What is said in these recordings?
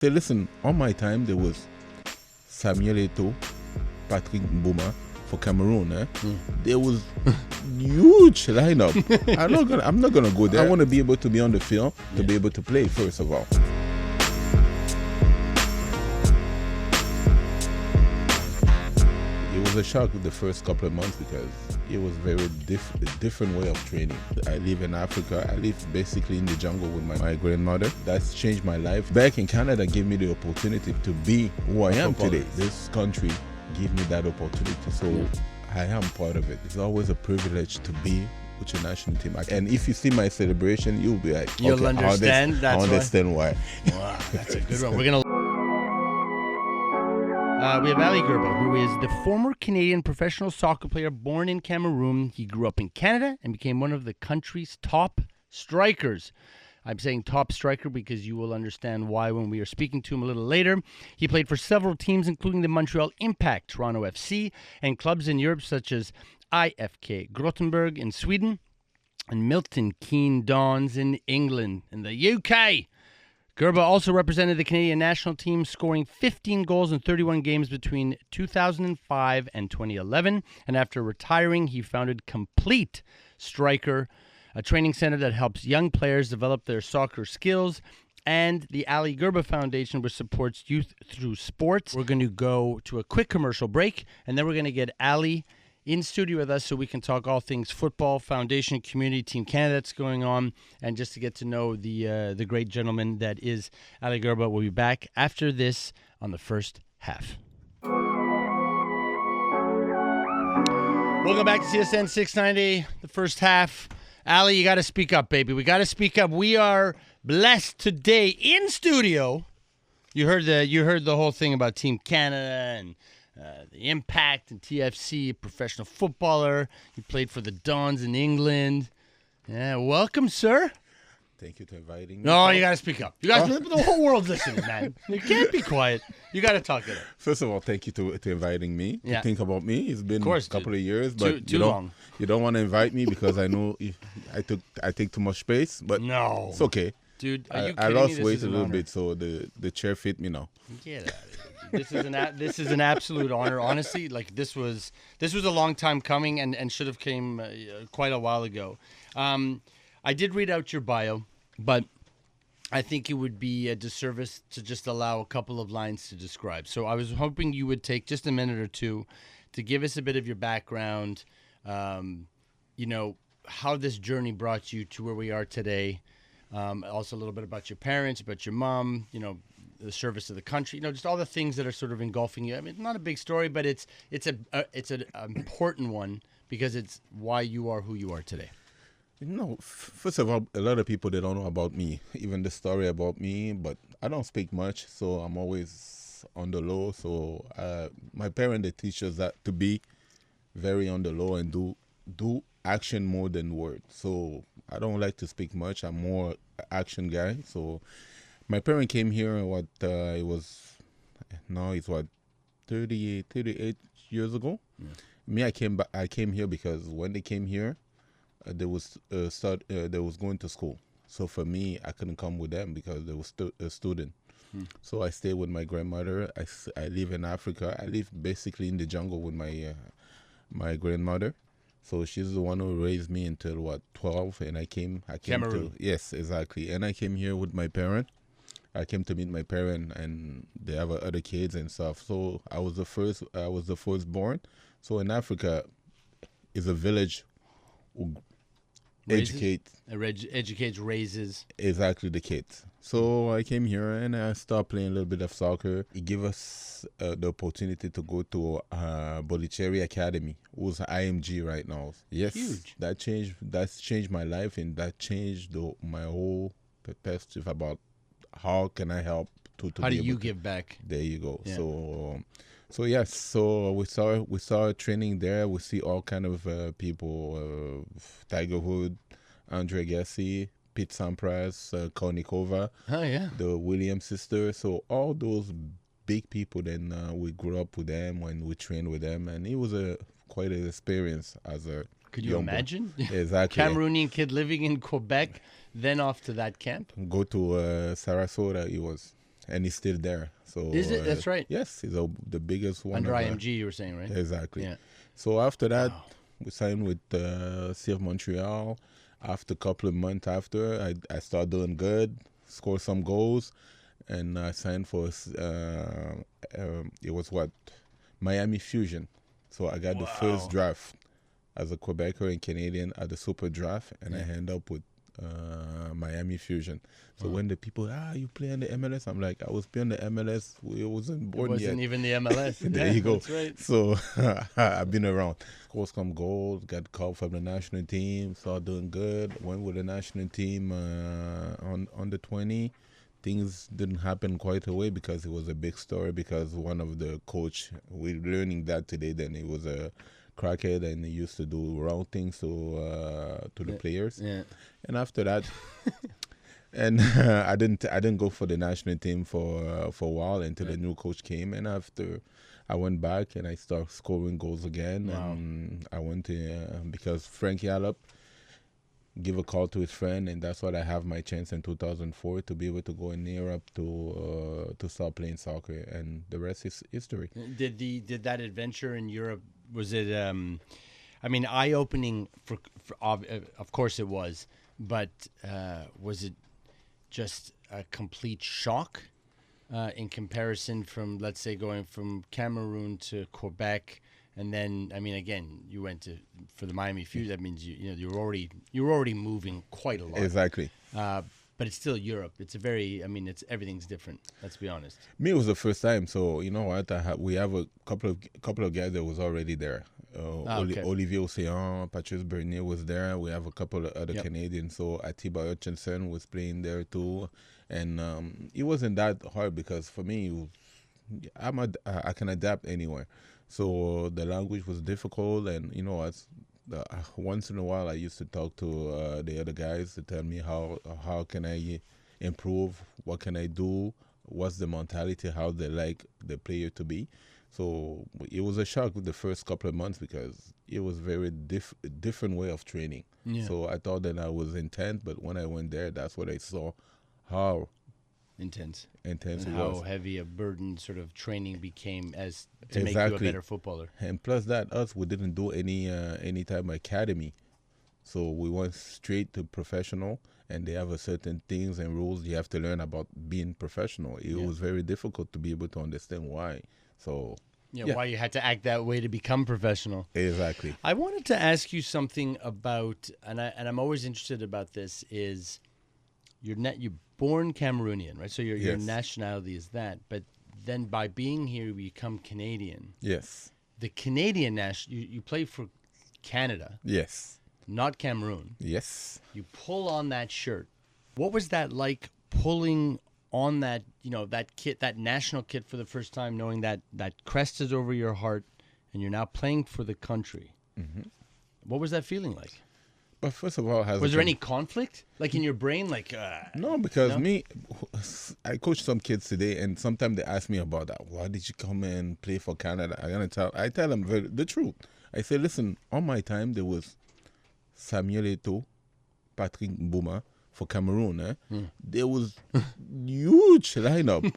Say, listen, on my time, there was Samuel Eto'o, Patrick Mboma for Cameroon. There was huge lineup. I'm not gonna go there. I want to be able to be on the field, to be able to play, first of all. It was a shock the first couple of months because it was very different way of training. I live in Africa. I live basically in the jungle with my grandmother. That's changed my life. Back in Canada gave me the opportunity to be who I am today. This country gave me that opportunity, so I am part of it. It's always a privilege to be with your national team. And if you see my celebration, you'll be like, you'll understand. I understand why. Wow, that's a good one. We're gonna. We have Ali Gerba, who is the former Canadian professional soccer player born in Cameroon. He grew up in Canada and became one of the country's top strikers. I'm saying top striker because you will understand why when we are speaking to him a little later. He played for several teams, including the Montreal Impact, Toronto FC, and clubs in Europe such as IFK Gothenburg in Sweden and Milton Keynes Dons in England. In the UK, Gerba also represented the Canadian national team, scoring 15 goals in 31 games between 2005 and 2011. And after retiring, he founded Complete Striker, a training center that helps young players develop their soccer skills, and the Ali Gerba Foundation, which supports youth through sports. We're going to go to a quick commercial break, and then we're going to get Ali in studio with us so we can talk all things football, foundation, community, Team Canada that's going on, and just to get to know the great gentleman that is Ali Gerba. We'll be back after this on the first half. Welcome back to CSN 690, the first half. Ali, you got to speak up, baby. We got to speak up. We are blessed today in studio. You heard the whole thing about Team Canada and the Impact and TFC, professional footballer. He played for the Dons in England. Yeah, welcome, sir. Thank you for inviting me. No, you got to speak up. You guys, the whole world's listening, man. You can't be quiet. You got to talk it up. First of all, thank you to inviting me. To think about me. It's been a couple of years, but too long. You don't want to invite me because I know I take too much space. But no, it's okay. Dude, are you I kidding lost me? weight a little bit, so the chair fit me now. Get out of here. This is an absolute honor. Honestly, like this was a long time coming and should have came quite a while ago. I did read out your bio, but I think it would be a disservice to just allow a couple of lines to describe. So I was hoping you would take just a minute or two to give us a bit of your background, how this journey brought you to where we are today. Also a little bit about your parents, about your mom, the service to the country, just all the things that are sort of engulfing you. I mean, not a big story, but it's an important one because it's why you are who you are today. First of all, a lot of people, they don't know about me, even the story about me, but I don't speak much, so I'm always on the low. So my parents, they teach us that to be very on the low and do action more than words. So I don't like to speak much. I'm more action guy. So my parents came here, it's 38 years ago. Yeah. Me, I came here because when they came here, they was going to school. So for me, I couldn't come with them because they was a student. So I stayed with my grandmother. I live in Africa. I live basically in the jungle with my grandmother. So she's the one who raised me until 12, and I came Cameroon. Yes, exactly. And I came here with my parent. I came to meet my parent, and they have other kids and stuff. So I was the firstborn. So in Africa, is a village who educates, raises exactly the kids. So I came here and I started playing a little bit of soccer. It gave us the opportunity to go to IMG Academy, who's IMG right now. Yes, huge. That's changed my life, and that changed my whole perspective about how can I help to how do you give back. There you go. Yeah. So yes, so we saw training there. We see all kind of people, Tiger Woods, Andre Agassi, Pete Sampras, Kornikova, the Williams sisters. So all those big people. Then we grew up with them and we trained with them, and it was quite an experience as a. Could you imagine? Exactly. Cameroonian kid living in Quebec, then off to that camp. Go to Sarasota. It was and he's still there. So Is it? That's right. Yes, he's the biggest one. Under IMG, you were saying, right? Exactly. Yeah. So after that, we signed with CF Montreal. After a couple of months after, I started doing good, scored some goals, and I signed for, it was what? Miami Fusion. So I got the first draft as a Quebecer and Canadian at the Super Draft, and I end up with Miami Fusion. So when the people, you play in the MLS, I'm like, I was playing the MLS. We wasn't born yet. It wasn't even the MLS. There you go. That's right. So I've been around. Scores some goals, got called from the national team, started doing good. Went with the national team on under 20. Things didn't happen quite away because it was a big story because one of the coach, we're learning that today, then he was a crackhead and he used to do wrong things to the players. Yeah. And after that, and I didn't go for the national team for a while until the new coach came. And after I went back and I started scoring goals again. Wow. And I went to because Frank Yallop give a call to his friend, and that's what I have my chance in 2004 to be able to go in Europe to start playing soccer, and the rest is history. Did that adventure in Europe, was it eye opening for of course it was, but was it just a complete shock in comparison from, let's say, going from Cameroon to Quebec? And then, again, you went for the Miami Fusion. That means you were already moving quite a lot. Exactly. But it's still Europe. It's everything's different. Let's be honest. Me, it was the first time. So you know what? We have a couple of guys that was already there. Okay. Olivier Océan, Patrice Bernier was there. We have a couple of other Canadians. So Atiba Hutchinson was playing there too, and it wasn't that hard because for me, I can adapt anywhere. So the language was difficult, and you know, once in a while I used to talk to the other guys to tell me how can I improve, what can I do, what's the mentality, how they like the player to be. So it was a shock with the first couple of months because it was very different way of training. Yeah. So I thought that I was intense, but when I went there, that's what I saw, how intense it how was. heavy a burden sort of training became as to make Exactly. you a better footballer. And plus that, we didn't do any type of academy. So we went straight to professional, and they have a certain things and rules you have to learn about being professional. It was very difficult to be able to understand why. So why you had to act that way to become professional. Exactly. I wanted to ask you something about, and I'm always interested about this, is you're born Cameroonian, right? So your nationality is that, but then by being here you become Canadian. Yes. The Canadian you play for Canada. Yes. Not Cameroon. Yes. You pull on that shirt. What was that like, pulling on that, that kit, that national kit for the first time, knowing that crest is over your heart and you're now playing for the country? Mm-hmm. What was that feeling like? But first of all, was there any conflict, like in your brain, like? No, because I coach some kids today, and sometimes they ask me about that. Why did you come and play for Canada? I tell them the truth. I say, listen, on my time there was Samuel Eto'o, Patrick Mboma for Cameroon. There was huge lineup.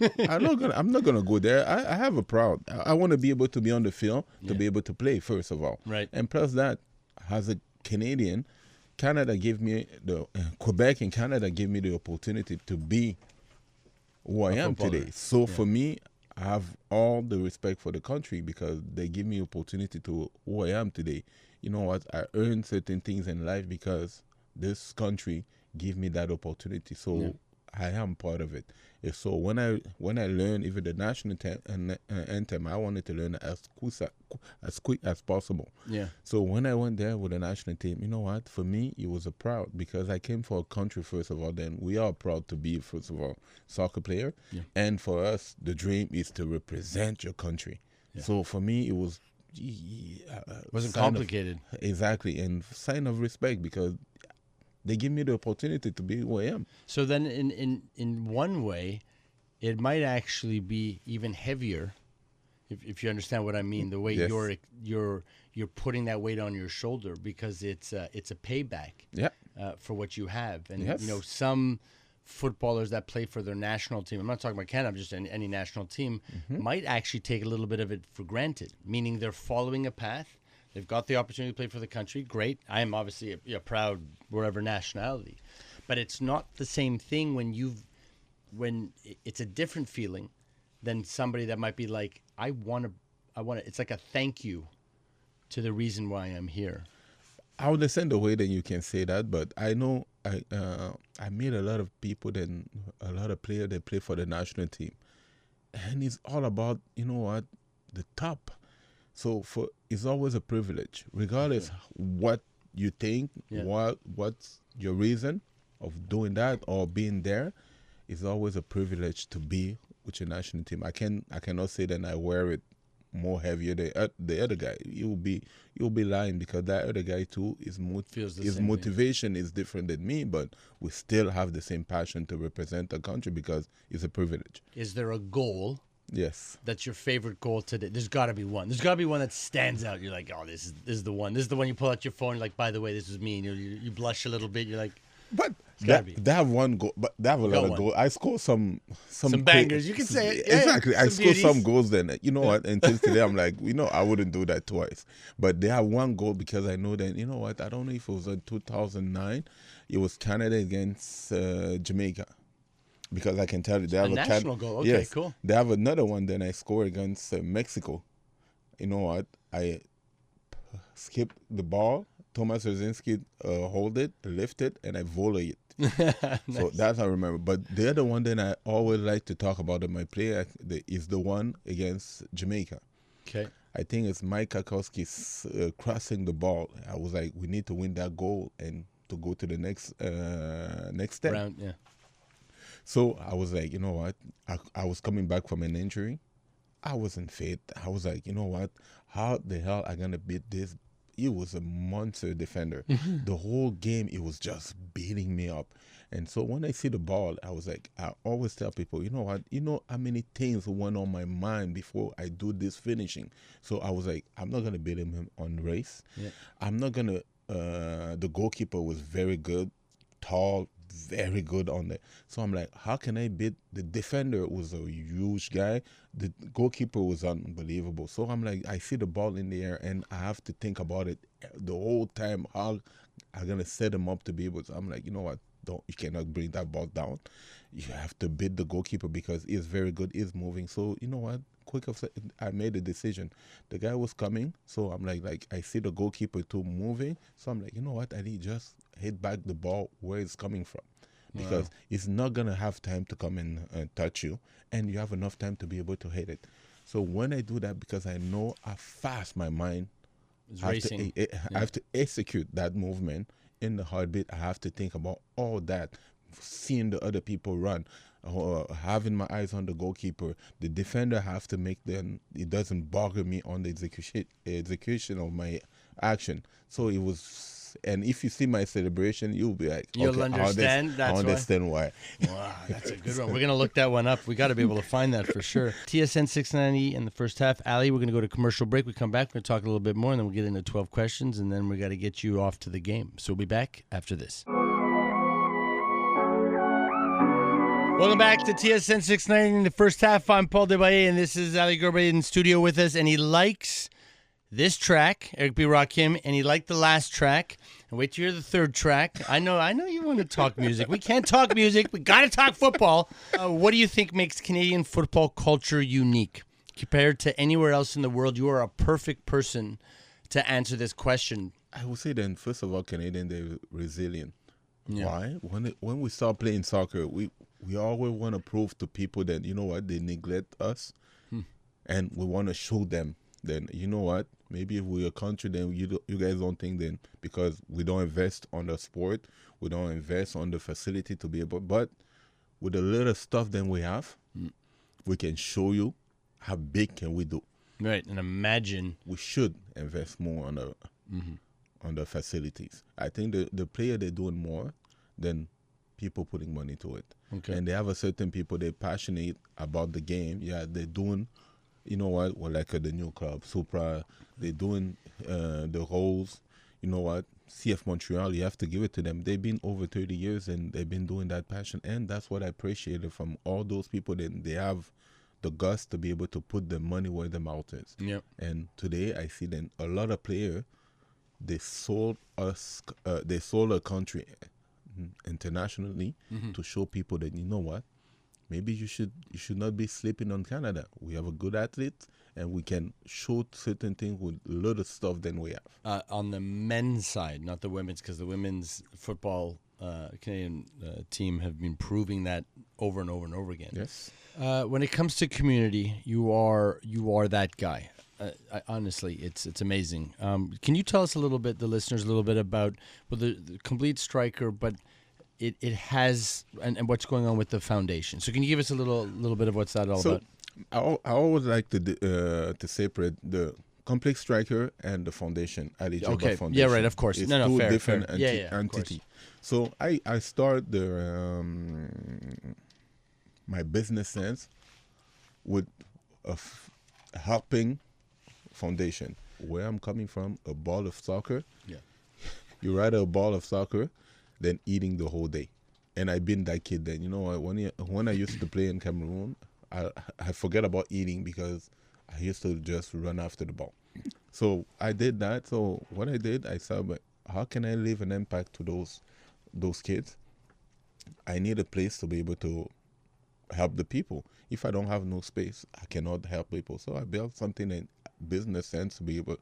I'm not gonna go there. I have a proud. I want to be able to be on the field to be able to play first of all. Right. And plus that, as a Canadian, Canada gave me Quebec and Canada gave me the opportunity to be who I am today. So for me, I have all the respect for the country because they give me opportunity to who I am today. You know what? I earned certain things in life because this country gave me that opportunity. So I am part of it. So when I learned even the national anthem, I wanted to learn as quick as possible. Yeah. So when I went there with the national team, you know what? For me, it was a proud because I came for a country first of all. Then we are proud to be first of all soccer player, and for us, the dream is to represent your country. Yeah. So for me, it was wasn't complicated. Exactly, and sign of respect because they give me the opportunity to be who I am. So then in one way, it might actually be even heavier, if you understand what I mean, the way you're putting that weight on your shoulder because it's a payback for what you have. And some footballers that play for their national team, I'm not talking about Canada, I'm just any national team, might actually take a little bit of it for granted, meaning they're following a path. They've got the opportunity to play for the country. Great. I am obviously a proud wherever nationality. But it's not the same thing when it's a different feeling than somebody that might be like, I want to, it's like a thank you to the reason why I'm here. I understand the way that you can say that, but I know I meet a lot of people, then a lot of players that play for the national team, and it's all about, you know what, the top. So it's always a privilege, regardless what you think, what's your reason of doing that or being there. It's always a privilege to be with your national team. I cannot say that I wear it more heavier than the other guy. You'll be lying, because that other guy too his motivation is different than me, but we still have the same passion to represent the country because it's a privilege. Is there a goal? Yes. That's your favorite goal today? There's got to be one. There's got to be one that stands out. You're like, oh, this is the one. This is the one you pull out your phone. You're like, by the way, this is me. And you blush a little bit. You're like, but they have one goal, but they have a lot of goals. I score some bangers. You can say it. Exactly. I score some goals. Then you know what? Until today, I'm like, I wouldn't do that twice. But they have one goal because I know that, you know what? I don't know if it was in 2009. It was Canada against Jamaica. Because I can tell you, they have a national goal. Okay, yes, cool. They have another one. Then I score against Mexico. You know what? I skip the ball. Thomas Rzinski hold it, lift it, and I volley it. Nice. So that's how I remember. But the other one that I always like to talk about in my play is the one against Jamaica. Okay. I think it's Mike Kakowski's crossing the ball. I was like, we need to win that goal and to go to the next step. Round, yeah. So I was like, you know what? I was coming back from an injury. I wasn't fit. I was like, you know what? How the hell am I going to beat this? He was a monster defender. The whole game, it was just beating me up. And so when I see the ball, I was like, I always tell people, you know what? You know how many things went on my mind before I do this finishing. So I was like, I'm not going to beat him on race. Yeah. I'm not going to, the goalkeeper was very good, tall, very good on it. So I'm like, how can I beat the defender? Was a huge guy. The goalkeeper was unbelievable. So I'm like, I see the ball in the air and I have to think about it the whole time. How I'm gonna set him up to be able to. I'm like, you know what? You cannot bring that ball down. You have to beat the goalkeeper because he's very good. He's moving. So you know what? I made a decision. The guy was coming, so I'm like I see the goalkeeper too moving. So I'm like, you know what? I need just hit back the ball where it's coming from, because it's not gonna have time to come and touch you, and you have enough time to be able to hit it. So when I do that, because I know how fast my mind is racing, I have to execute that movement in the heartbeat. I have to think about all that, seeing the other people run, having my eyes on the goalkeeper. The defender have to make them, it doesn't bother me on the execution of my action. So it was, and if you see my celebration, you'll be like, you'll understand. I understand why. Wow, that's a good one. We're gonna look that one up. We got to be able to find that for sure. TSN 690 in the first half. Ali, we're gonna go to commercial break. We come back, we're gonna talk a little bit more, and then we'll get into 12 questions, and then we got to get you off to the game. So we'll be back after this. Welcome back to TSN 690 in the first half. I'm Paul Desbaillets, and this is Ali Gerba in studio with us, and he likes this track, Eric B. Rakim, and he liked the last track. And wait till you hear the third track. I know you want to talk music. We can't talk music. We got to talk football. What do you think makes Canadian football culture unique compared to anywhere else in the world? You are a perfect person to answer this question. I would say then, first of all, Canadians, they're resilient. Yeah. Why? When we start playing soccer, we always want to prove to people that, you know what, they neglect us, and we want to show them. Then, you know what, maybe if we're a country, then you guys don't think then, because we don't invest on the sport, we don't invest on the facility to be able, but with the little stuff that we have, we can show you how big can we do. Right, and imagine. We should invest more on the facilities. I think the player, they're doing more than people putting money to it. Okay. And they have a certain people, they're passionate about the game. Yeah, they're doing, you know what, well, like the new club, Supra, they're doing the roles. You know what, CF Montreal, you have to give it to them. They've been over 30 years and they've been doing that passion. And that's what I appreciated from all those people. That they have the guts to be able to put the money where the mouth is. Yep. And today I see that a lot of players, they sold a country internationally to show people that, you know what, maybe you should not be sleeping on Canada. We have a good athlete, and we can show certain things with a lot of stuff than we have. On the men's side, not the women's, because the women's football Canadian team have been proving that over and over and over again. Yes. When it comes to community, you are that guy. Honestly, it's amazing. Can you tell us a little bit, the listeners, a little bit about the Complete Striker, but it has and what's going on with the foundation? So can you give us a little bit of what's that all about? I always like to separate the Complete Striker and the foundation, Ali Gerba Foundation. Yeah, right, of course. It's two two different fair. entities. So I start my business sense with helping foundation. Where I'm coming from, a ball of soccer. Yeah. You rather a ball of soccer than eating the whole day. And I've been that kid then. You know, when I used to play in Cameroon, I forget about eating because I used to just run after the ball. So I did that. So what I did, I said, how can I leave an impact to those kids? I need a place to be able to help the people. If I don't have no space, I cannot help people. So I built something in business sense to be able,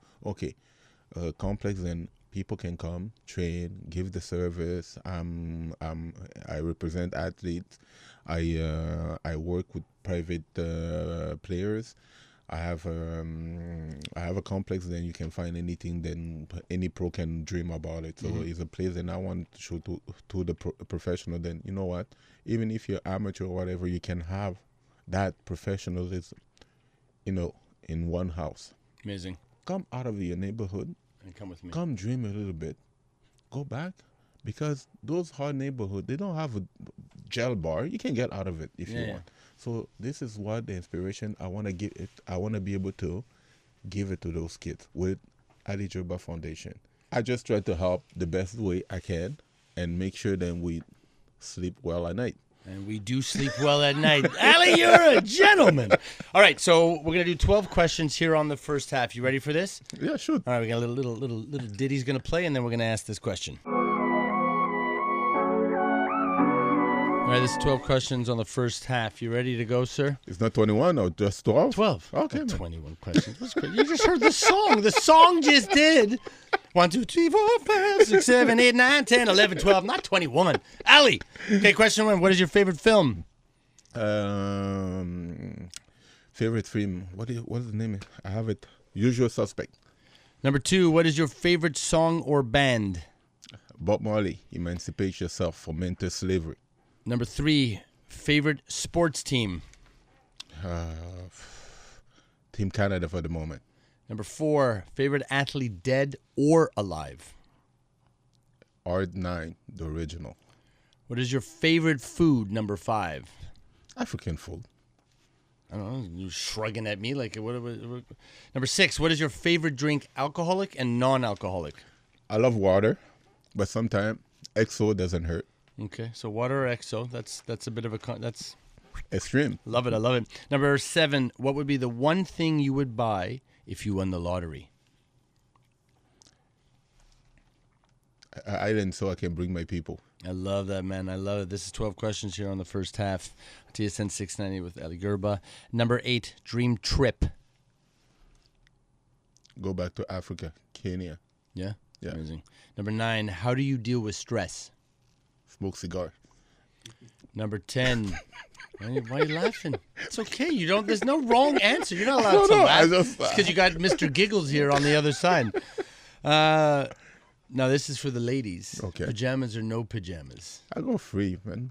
complex, and people can come, train, give the service. I represent athletes. I work with private players. I have a complex. Then you can find anything. Then any pro can dream about it. So it's a place, and I want to show to the professional. Then you know what? Even if you're amateur or whatever, you can have that professionalism, in one house. Amazing. Come out of your neighborhood and come with me. Come dream a little bit. Go back, because those hard neighborhoods, they don't have a gel bar. You can get out of it if you want. So this is what the inspiration I want to give it. I want to be able to give it to those kids with Ali Gerba Foundation. I just try to help the best way I can and make sure that we sleep well at night. And we do sleep well at night. Ali, you're a gentleman. All right, so we're going to do 12 questions here on the first half. You ready for this? Yeah, sure. All right, we got a little ditty's going to play, and then we're going to ask this question. All right, this is 12 questions on the first half. You ready to go, sir? It's not 21 or just 12? 12. Okay, man. 21 questions. That's great. You just heard the song. The song just did. 1, 2, 3, 4, 5, 6, 7, 8, 9, 10, 11, 12. Not 21. Ali. Okay, question 1. What is your favorite film? Favorite film. What's the name? I have it. Usual Suspect. Number 2. What is your favorite song or band? Bob Marley. Emancipate Yourself from Mental Slavery. Number 3. Favorite sports team? Team Canada for the moment. Number 4, favorite athlete, dead or alive? R9, the original. What is your favorite food? Number 5. African food. I don't know. You're shrugging at me like what? Number 6, what is your favorite drink? Alcoholic and non-alcoholic? I love water, but sometimes XO doesn't hurt. Okay, so water or XO? That's a bit of a that's extreme. Love it. I love it. Number 7, what would be the one thing you would buy if you won the lottery? Island, so I can bring my people. I love that, man. I love it. This is 12 questions here on the first half. TSN 690 with Ali Gerba. Number 8, dream trip. Go back to Africa, Kenya. Yeah? Yeah. Amazing. Number 9, how do you deal with stress? Smoke cigar. Number 10. Why are you laughing? It's okay. You don't. There's no wrong answer. You're not allowed to laugh. It's because you got Mr. Giggles here on the other side. Now this is for the ladies. Okay. Pajamas or no pajamas? I go free, man.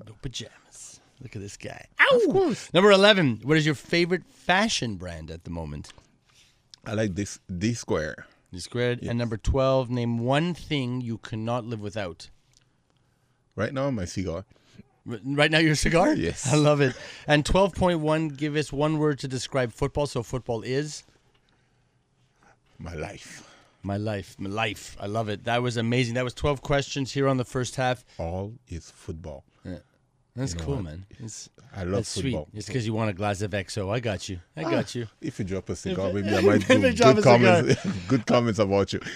No pajamas. Look at this guy. Ow! Of course. Number 11. What is your favorite fashion brand at the moment? I like this D Square. D Squared. Yes. And number 12. Name one thing you cannot live without. Right now, my cigar. Right now, your cigar? Yes. I love it. And 12.1, give us one word to describe football. So football is? My life. My life. I love it. That was amazing. That was 12 questions here on the first half. All is football. Yeah. That's cool, man. I love football. Sweet. It's because you want a glass of XO. I got you. If you drop a cigar, maybe I might do good comments about you.